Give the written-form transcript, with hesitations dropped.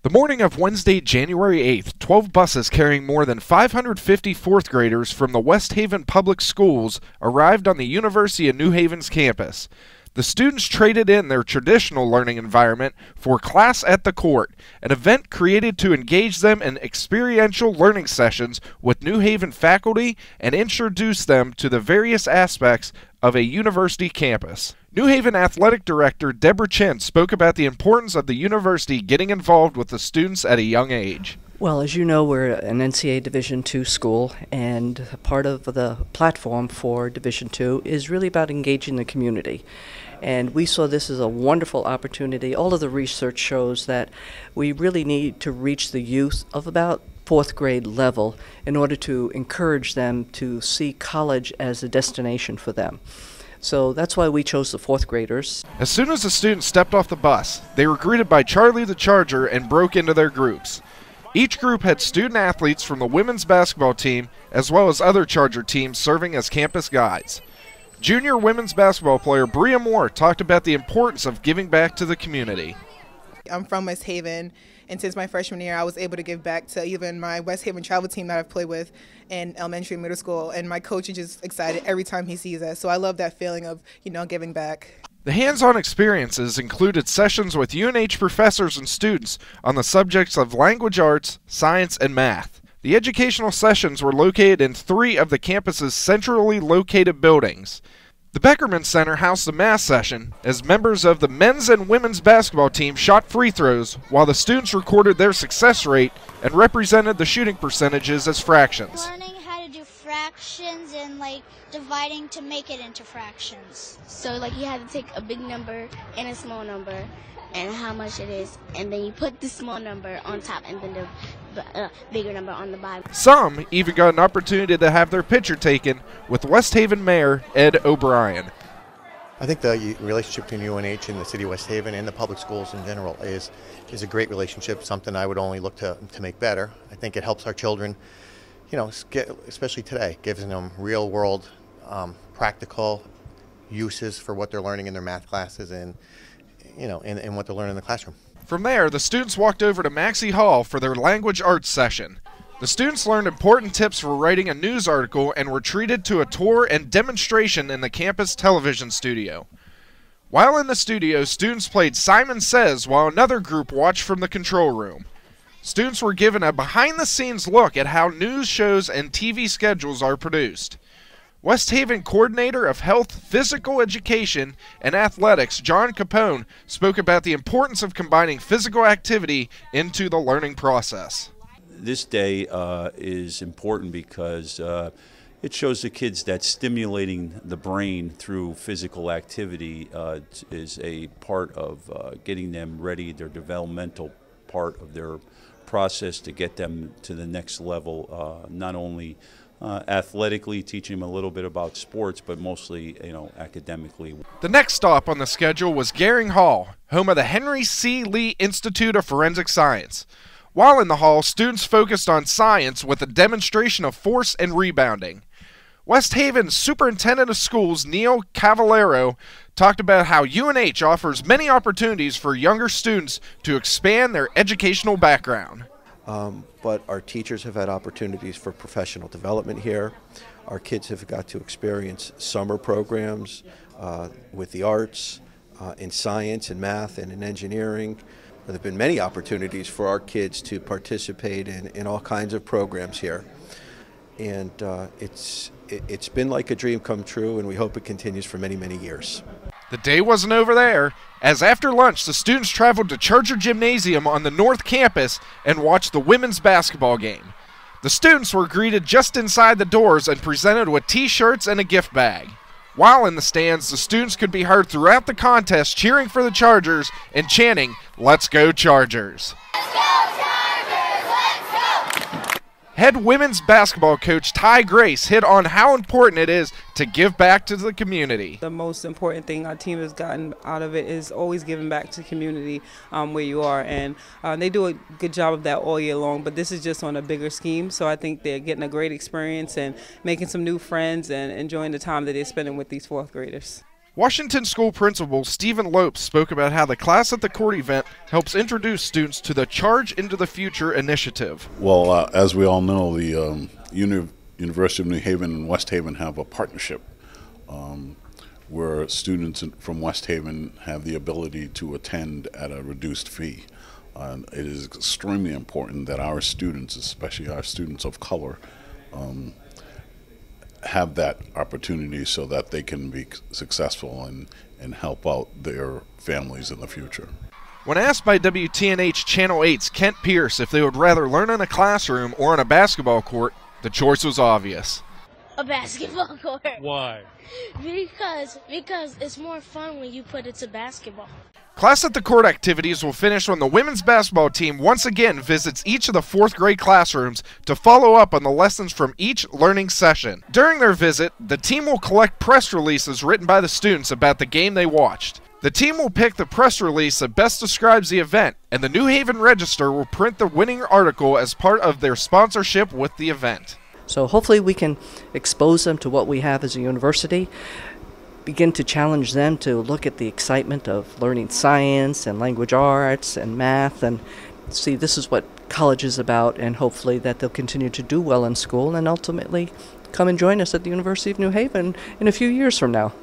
The morning of Wednesday, January 8th, 12 buses carrying more than 550 fourth graders from the West Haven Public Schools arrived on the University of New Haven's campus. The students traded in their traditional learning environment for Class at the Court, an event created to engage them in experiential learning sessions with New Haven faculty and introduce them to the various aspects of a university campus. New Haven Athletic Director Deborah Chen spoke about the importance of the university getting involved with the students at a young age. Well, as you know, we're an NCAA Division II school, and part of the platform for Division II is really about engaging the community. And we saw this as a wonderful opportunity. All of the research shows that we really need to reach the youth of about fourth grade level in order to encourage them to see college as a destination for them. So that's why we chose the fourth graders. As soon as the students stepped off the bus, they were greeted by Charlie the Charger and broke into their groups. Each group had student athletes from the women's basketball team as well as other Charger teams serving as campus guides. Junior women's basketball player Bria Moore talked about the importance of giving back to the community. I'm from West Haven, and since my freshman year, I was able to give back to even my West Haven travel team that I've played with in elementary and middle school, and my coach is just excited every time he sees us. So I love that feeling of, giving back. The hands-on experiences included sessions with UNH professors and students on the subjects of language arts, science, and math. The educational sessions were located in 3 of the campus's centrally located buildings. The Beckerman Center housed the math session as members of the men's and women's basketball team shot free throws while the students recorded their success rate and represented the shooting percentages as fractions. Learning how to do fractions and dividing to make it into fractions. So you have to take a big number and a small number and how much it is, and then you put the small number on top and then the bigger number on the bottom. Some even got an opportunity to have their picture taken with West Haven Mayor Ed O'Brien. I think the relationship between UNH and the city of West Haven and the public schools in general is a great relationship, something I would only look to make better. I think it helps our children, especially today, gives them real world practical uses for what they're learning in their math classes and what they're learning in the classroom. From there, the students walked over to Maxey Hall for their language arts session. The students learned important tips for writing a news article and were treated to a tour and demonstration in the campus television studio. While in the studio, students played Simon Says while another group watched from the control room. Students were given a behind-the-scenes look at how news shows and TV schedules are produced. West Haven Coordinator of Health, Physical Education, and Athletics, John Capone, spoke about the importance of combining physical activity into the learning process. This day is important because it shows the kids that stimulating the brain through physical activity is a part of getting them ready, their developmental part of their process to get them to the next level, not only athletically, teaching them a little bit about sports, but mostly, academically. The next stop on the schedule was Gehring Hall, home of the Henry C. Lee Institute of Forensic Science. While in the hall, students focused on science with a demonstration of force and rebounding. West Haven's Superintendent of Schools, Neil Cavallero, talked about how UNH offers many opportunities for younger students to expand their educational background. But our teachers have had opportunities for professional development here. Our kids have got to experience summer programs with the arts, in science and math and in engineering. There have been many opportunities for our kids to participate in all kinds of programs here. And it's been like a dream come true, and we hope it continues for many, many years. The day wasn't over there, as after lunch the students traveled to Charger Gymnasium on the North Campus and watched the women's basketball game. The students were greeted just inside the doors and presented with t-shirts and a gift bag. While in the stands, the students could be heard throughout the contest cheering for the Chargers and chanting, "Let's go Chargers!" Let's go, Chargers! Let's go! Head women's basketball coach Ty Grace hit on how important it is to give back to the community. The most important thing our team has gotten out of it is always giving back to the community where you are, and they do a good job of that all year long, but this is just on a bigger scheme, so I think they're getting a great experience and making some new friends and enjoying the time that they're spending with these fourth graders. Washington School Principal Stephen Lopes spoke about how the Class at the Court event helps introduce students to the Charge into the Future initiative. Well, as we all know, the University of New Haven and West Haven have a partnership where students from West Haven have the ability to attend at a reduced fee. It is extremely important that our students, especially our students of color, have that opportunity so that they can be successful and help out their families in the future. When asked by WTNH Channel 8's Kent Pierce if they would rather learn in a classroom or on a basketball court, the choice was obvious. A basketball court. Why? Because it's more fun when you put it to basketball. Class at the Court activities will finish when the women's basketball team once again visits each of the 4th grade classrooms to follow up on the lessons from each learning session. During their visit, the team will collect press releases written by the students about the game they watched. The team will pick the press release that best describes the event, and the New Haven Register will print the winning article as part of their sponsorship with the event. So hopefully we can expose them to what we have as a university, begin to challenge them to look at the excitement of learning science and language arts and math, and see this is what college is about, and hopefully that they'll continue to do well in school and ultimately come and join us at the University of New Haven in a few years from now.